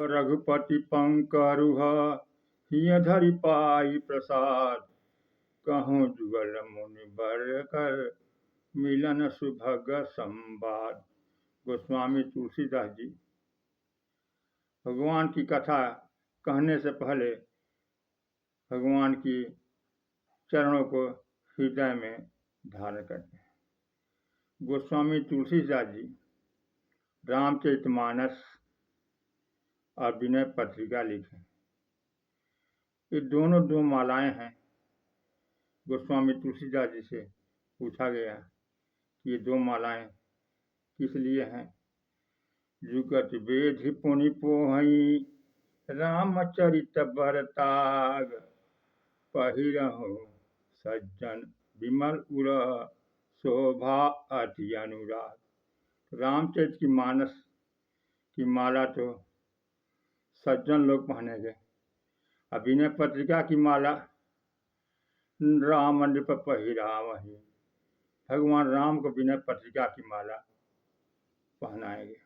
रघुपति पंकरुह हिय धरि पाई प्रसाद। कहूँ जुगल मुनि बर कर मिलन सुभग संवाद। गोस्वामी तुलसीदास जी भगवान की कथा कहने से पहले भगवान की चरणों को हृदय में धारण करते हैं। गोस्वामी तुलसीदास जी रामचरितमानस और विनय पत्रिका लिखे। ये दोनों दो मालाएं हैं। गोस्वामी तुलसीदास जी से पूछा गया कि ये दो मालाएं किस लिए हैं। जुगत वेद पुनि पोहई रामचरित बरताग। पहिरहु सज्जन विमल उर शोभा अति अनुराग। रामचरित की मानस की माला तो सज्जन लोग पहनेंगे। विनय पत्रिका की माला राम नृप पहिरावहि। भगवान राम को विनय पत्रिका की माला पहनाएंगे।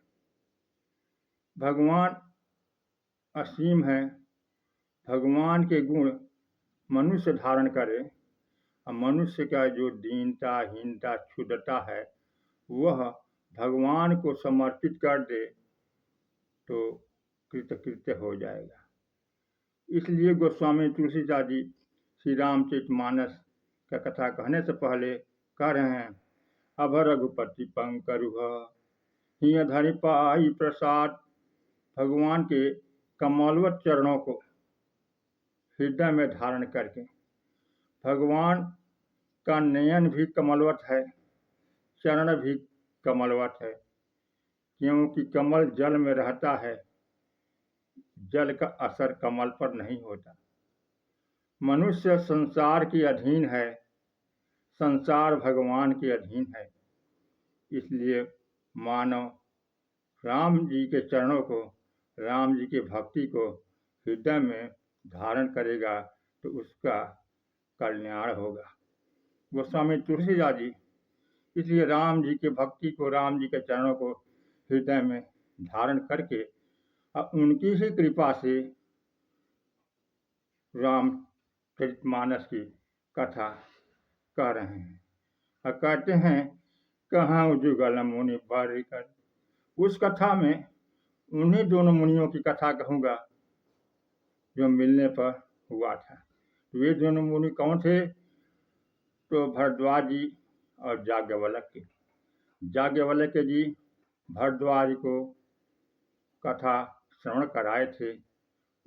भगवान असीम है। भगवान के गुण मनुष्य धारण करे और मनुष्य का जो दीनता हीनता क्षुद्रता है वह भगवान को समर्पित कर दे तो कृतकृत्य हो जाएगा। इसलिए गोस्वामी तुलसीदास जी श्री रामचरितमानस का कथा कहने से पहले कह रहे हैं अब रघुपति पंकरुह हिय धरि पाई प्रसाद। भगवान के कमलवत चरणों को हृदय में धारण करके, भगवान का नयन भी कमलवत है, चरण भी कमलवत है, क्योंकि कमल जल में रहता है, जल का असर कमल पर नहीं होता। मनुष्य संसार के अधीन है, संसार भगवान के अधीन है। इसलिए मानव राम जी के चरणों को, राम जी की भक्ति को हृदय में धारण करेगा तो उसका कल्याण होगा। गोस्वामी तुलसीदास जी इसलिए राम जी के भक्ति को, राम जी के चरणों को हृदय में धारण करके अब उनकी ही कृपा से रामचरितमानस की कथा कह रहे हैं और कहते हैं कहूँ जुगल मुनि बर कर। उस कथा में उन्हीं दोनों मुनियों की कथा कहूँगा जो मिलने पर हुआ था। वे दोनों मुनि कौन थे? तो भरद्वाज जी और याज्ञवल्क्य के। याज्ञवल्क्य जी भरद्वाज को कथा श्रवण कराए थे।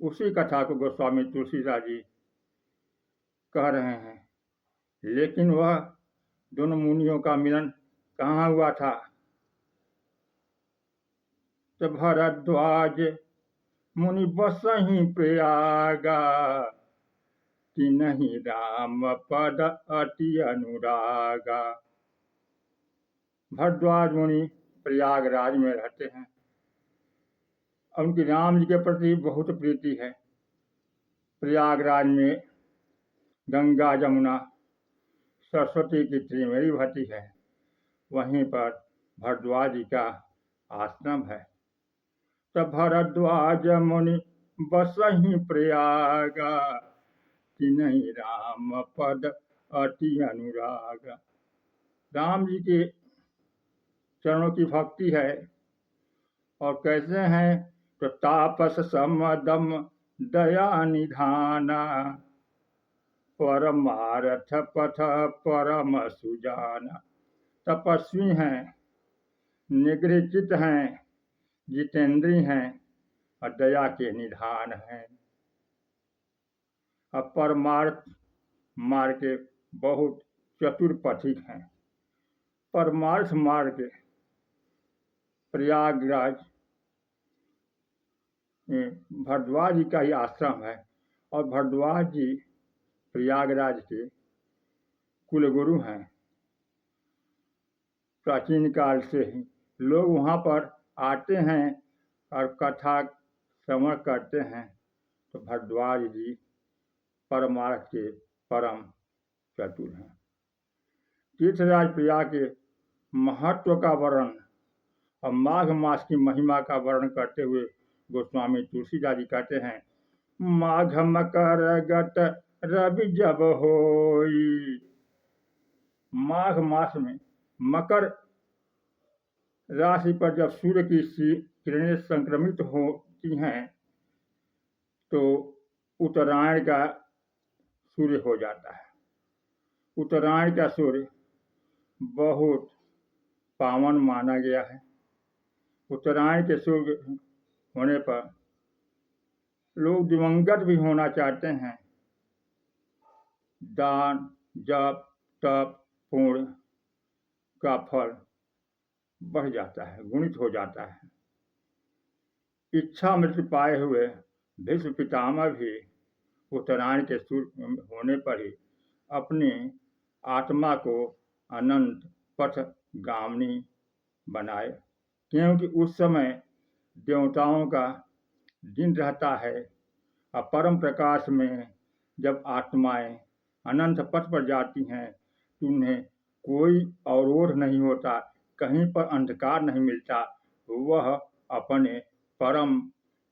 उसी कथा को गोस्वामी तुलसीदास जी कह रहे हैं। लेकिन वह दोनों मुनियों का मिलन कहाँ हुआ था? तो भरद्वाज मुनि बसहि प्रयागा कि नहीं राम पद अति अनुरागा। भरद्वाज मुनि प्रयागराज में रहते हैं। उनकी राम जी के प्रति बहुत प्रीति है। प्रयागराज में गंगा जमुना सरस्वती की त्रिवेणी बहती है। वहीं पर भरद्वाज जी का आश्रम है। तब भरद्वाज मुनि बसहि प्रयागा कि नहीं राम पद अति अनुरागा। राम जी के चरणों की भक्ति है। और कैसे हैं? तो तापस समदम दया निधाना परमार्थ पथ परम सुजाना। तपस्वी हैं, निगृहित हैं, जितेंद्री हैं और दया के निधान हैं और परमार्थ मार्ग के बहुत चतुर पथिक हैं। परमार्थ मार्ग प्रयागराज भरद्वाज जी का ही आश्रम है और भरद्वाज जी प्रयागराज के कुलगुरु हैं। प्राचीन काल से ही लोग वहाँ पर आते हैं और कथा श्रवण करते हैं। तो भरद्वाज जी परमार्थ के परम चतुर हैं। तीर्थराज प्रयाग के महत्व का वर्णन और माघ मास की महिमा का वर्णन करते हुए गोस्वामी तुलसीदास जी कहते हैं, माघ मकर गत रवि जब होई। माघ मास में मकर राशि पर जब सूर्य की किरणें संक्रमित होती हैं तो उत्तरायण का सूर्य हो जाता है। उत्तरायण का सूर्य बहुत पावन माना गया है। उत्तरायण के सूर्य होने पर लोग दिवंगत भी होना चाहते हैं। दान, जप, तप, पुण्य का फल बढ़ जाता है, गुणित हो जाता है। इच्छा मृत्यु पाए हुए भीष्म पितामह भी उत्तरायण के सूर्य होने पर ही अपनी आत्मा को अनंत पथ गामिनी बनाए, क्योंकि उस समय देवताओं का दिन रहता है और परम प्रकाश में जब आत्माएं अनंत पथ पर जाती हैं तो उन्हें कोई अवरोध नहीं होता, कहीं पर अंधकार नहीं मिलता, वह अपने परम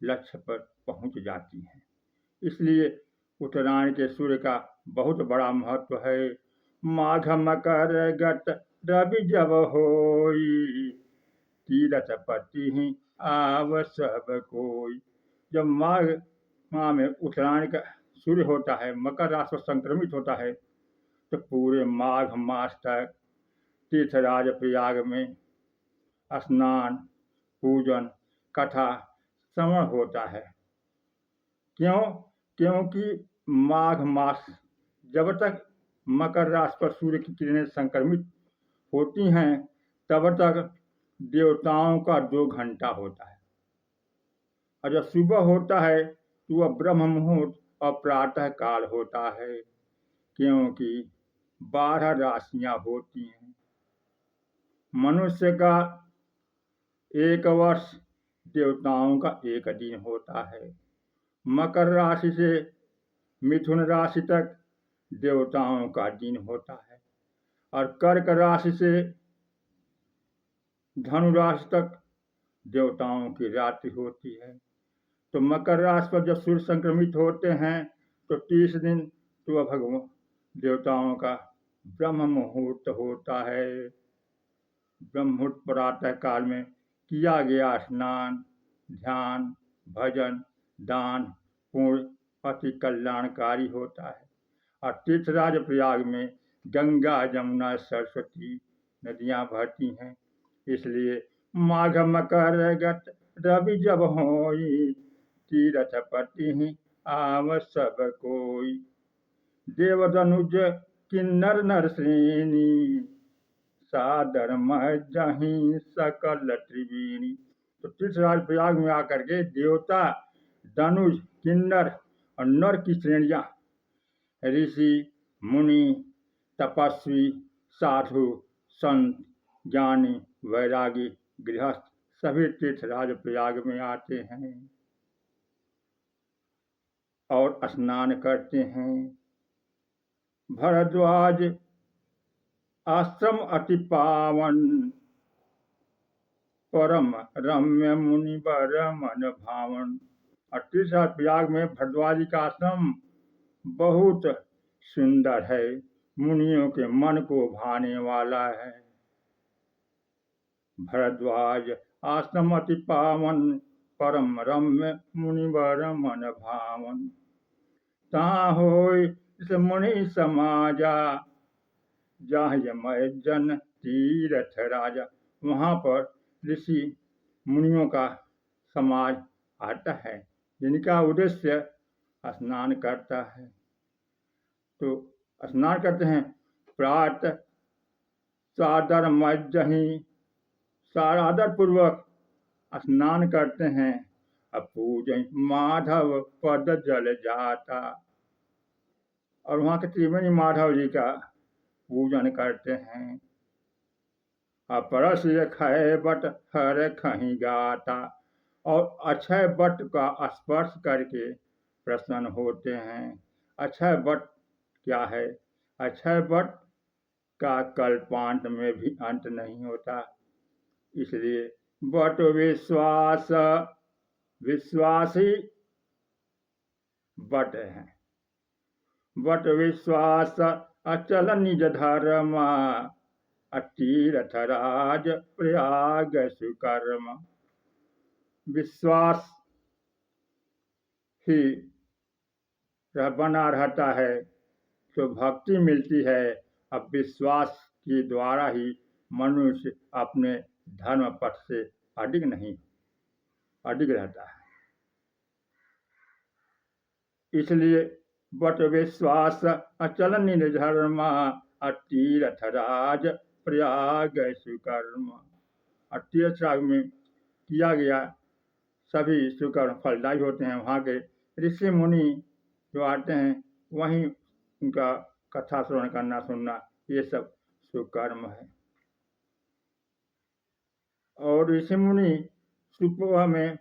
लक्ष्य पर पहुंच जाती हैं। इसलिए उत्तरायण के सूर्य का बहुत बड़ा महत्व है। माघ मकर गत रवि जब होई, तीरथ पति ही आव सब कोई। जब माघ माह में उत्तरायण का सूर्य होता है, मकर राशि पर संक्रमित होता है, तो पूरे माघ मास तक तीर्थराज प्रयाग में स्नान, पूजन, कथा, श्रवण होता है। क्यों? क्योंकि माघ मास जब तक मकर राशि पर सूर्य की किरणें संक्रमित होती हैं तब तक देवताओं का 2 घंटा होता है, और जब सुबह होता है तो वह ब्रह्म मुहूर्त और प्रातः काल होता है, क्योंकि 12 राशियां होती हैं। मनुष्य का 1 वर्ष देवताओं का 1 दिन होता है। मकर राशि से मिथुन राशि तक देवताओं का दिन होता है, और कर्क राशि से धनु राशि तक देवताओं की रात्रि होती है। तो मकर राशि पर जब सूर्य संक्रमित होते हैं तो 30 दिन तो वह भगवान देवताओं का ब्रह्म मुहूर्त होता है। ब्रह्म मुहूर्त प्रातः काल में किया गया स्नान, ध्यान, भजन, दान, पुण्य अति कल्याणकारी होता है। और तीर्थराज प्रयाग में गंगा, जमुना, सरस्वती नदियां बहती हैं। इसलिए माघ मकर गत रवि जब होई, तीरथ पति ही आव सब कोई। देवदनुज किन्नर नर श्रेणी, सादर मज्जहि सकल त्रिवेणी। तो तीर्थराज प्रयाग में आकर के देवता, दनुज, किन्नर और नर की श्रेणियां, ऋषि, मुनि, तपस्वी, साधु, संत, ज्ञानी, वैरागी, गृहस्थ सभी तीर्थराज प्रयाग में आते हैं और स्नान करते हैं। भरद्वाज आश्रम अति पावन, परम रम्य मुनि बर मन भावन। और तीर्थराज प्रयाग में भरद्वाज जी का आश्रम बहुत सुंदर है, मुनियों के मन को भाने वाला है। भरद्वाज आश्रम अति पावन, परम रम्य मुनि बर मन भावन। तहाँ होय मुनि समाजा, जाहि जन तीर्थ राजा। वहाँ पर ऋषि मुनियों का समाज आता है, जिनका उद्देश्य स्नान करता है। तो स्नान करते हैं, प्रात सादर मज्जहि, सादर पूर्वक स्नान करते हैं। पूजन माधव पद जल जाता, और वहाँ के त्रिवेणी माधव जी का पूजन करते हैं। परस खय बट हर खही गाता, और अक्षय बट का स्पर्श करके प्रसन्न होते हैं। अक्षय बट क्या है? अक्षय बट का कल्पांत में भी अंत नहीं होता, इसलिए बट विश्वास विश्वासी बट है। बट विश्वास अचल निज धर्म, अतीरथ राज प्रयाग सुकर्म। विश्वास ही बना रहता है तो भक्ति मिलती है। अब विश्वास के द्वारा ही मनुष्य अपने धर्म पथ से अडिग रहता है। इसलिए बट विश्वास अचल निज धर्म, अतीरथ राज प्रयाग सुकर्म। तीर्थ राग में किया गया सभी सुकर्म फलदायी होते हैं। वहाँ के ऋषि मुनि जो आते हैं वहीं उनका कथा श्रवण करना सुनना ये सब सुकर्म है। और ऋषि मुनि सुबह में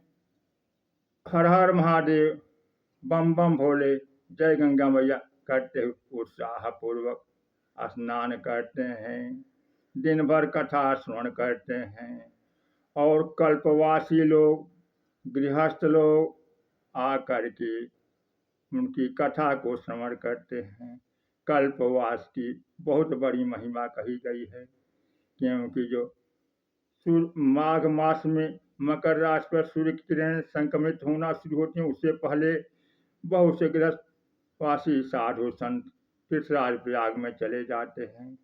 हर हर महादेव, बम बम भोले, जय गंगा मैया करते हुए उत्साह पूर्वक स्नान करते हैं, दिन भर कथा श्रवण करते हैं। और कल्पवासी लोग, गृहस्थ लोग आकर के उनकी कथा को श्रवण करते हैं। कल्पवास की बहुत बड़ी महिमा कही गई है, क्योंकि जो माघ मास में मकर राशि पर सूर्य की किरण संक्रमित होना शुरू होती है, उससे पहले बहुत से गृहस्थवासी साधु संत तीर्थराज प्रयाग में चले जाते हैं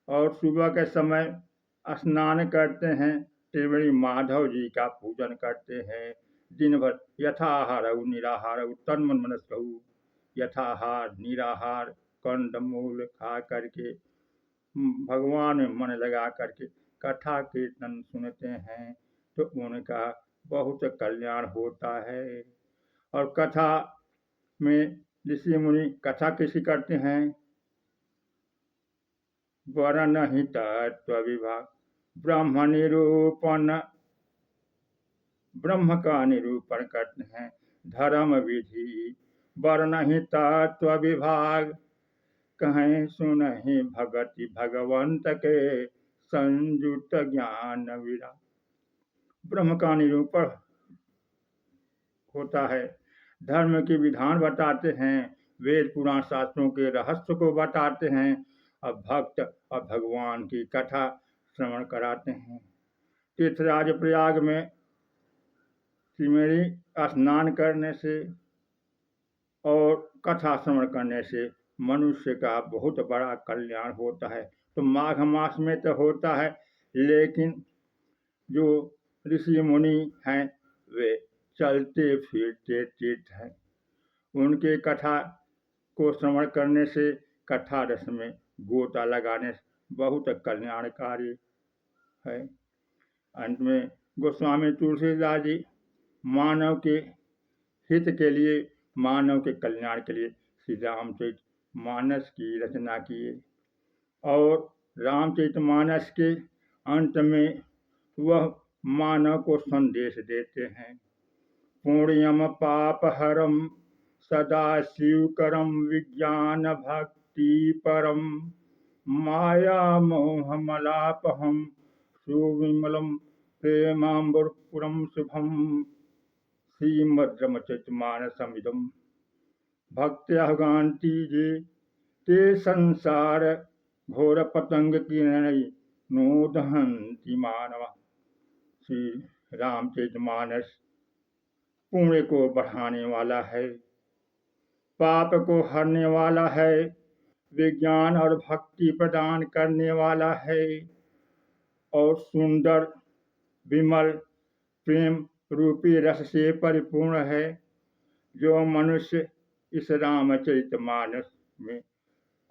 और सुबह के समय स्नान करते हैं, त्रिवेणी माधव जी का पूजन करते हैं। दिन भर यथाहार निराहार तन मन मनस कहू, यथाहार निराहार कंदमूल खा करके भगवान में मन लगा करके कथा कीर्तन सुनते हैं तो उनका बहुत कल्याण होता है। और कथा में ऋषि मुनि कथा कैसी करते हैं? वर्ण ही तत्व विभाग, ब्रह्म निरूपण, ब्रह्म का निरूपण करते हैं। धर्म विधि वर्ण ही तत्व विभाग, कहें सुनहि भगति भगवंत के संयुक्त ज्ञान विराग। ब्रह्म का निरूपण होता है, धर्म के विधान बताते हैं, वेद पुराण शास्त्रों के रहस्य को बताते हैं, अब भक्त और भगवान की कथा श्रवण कराते हैं। तीर्थराज प्रयाग में त्रिवेणी स्नान करने से और कथा श्रवण करने से मनुष्य का बहुत बड़ा कल्याण होता है। तो माघ मास में तो होता है, लेकिन जो ऋषि मुनि हैं वे चलते फिरते तीर्थ हैं, उनके कथा को श्रवण करने से कथा रस में गोता लगाने से बहुत कल्याणकारी है। अंत में गोस्वामी तुलसीदास जी मानव के हित के लिए, मानव के कल्याण के लिए श्री रामचरित मानस की रचना किए और रामचरित मानस के अंत में वह मानव को संदेश देते हैं। पुण्यम पाप हरम सदा शिवकरम, विज्ञान भक्ति परम, माया मोह मलापहम, सुविमलम प्रेमांबुरपुरम शुभम। श्रीमद्रमचरितमानसमिदं भक्त्यागान्ति जे ते संसार घोर पतंग किरणै नोदहन्ति मानव। श्री रामचरितमानस पुण्य को बढ़ाने वाला है, पाप को हरने वाला है, विज्ञान और भक्ति प्रदान करने वाला है और सुंदर विमल प्रेम रूपी रस से परिपूर्ण है। जो मनुष्य इस रामचरितमानस में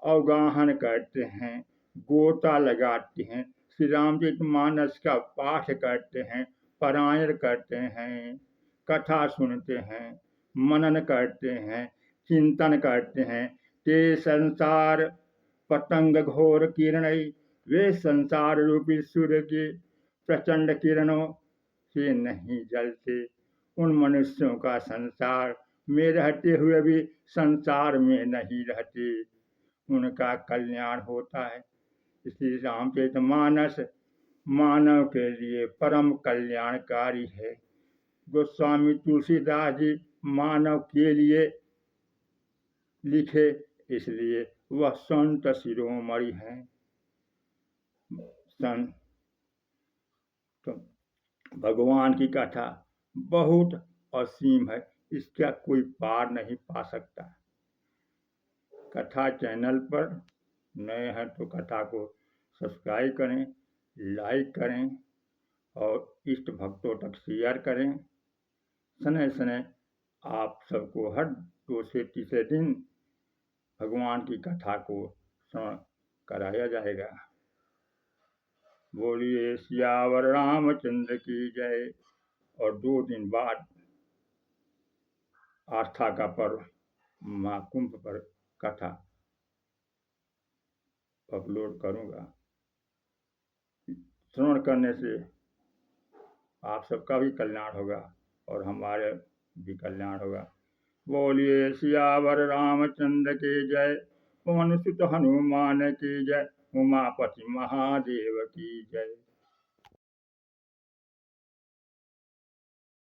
अवगाहन करते हैं, गोता लगाते हैं, श्री रामचरितमानस का पाठ करते हैं, पारायण करते हैं, कथा सुनते हैं, मनन करते हैं, चिंतन करते हैं, ते संसार पतंग घोर किरणै, वे संसार रूपी सूर्य के प्रचंड किरणों से नहीं जलते। उन मनुष्यों का संसार में रहते हुए भी संसार में नहीं रहते, उनका कल्याण होता है। इसलिए रामचरितमानस मानव के लिए परम कल्याणकारी है। गोस्वामी तुलसीदास जी मानव के लिए लिखे, इसलिए वह संत शिरोमणि हैं। संत तो भगवान की कथा बहुत असीम है, इसका कोई पार नहीं पा सकता। कथा चैनल पर नए हैं तो कथा को सब्सक्राइब करें, लाइक करें और इष्ट भक्तों तक शेयर करें। सने सने आप सबको हर 2 से तीसरे दिन भगवान की कथा को श्रवण कराया जाएगा। बोलिए सियावर रामचंद्र की जय। और 2 दिन बाद आस्था का पर्व महाकुंभ पर कथा अपलोड करूंगा। श्रवण करने से आप सबका भी कल्याण होगा और हमारे भी कल्याण होगा। बोलिए सियावर रामचंद्र की जय। पवन सुत हनुमान की जय। उमापति महादेव की जय।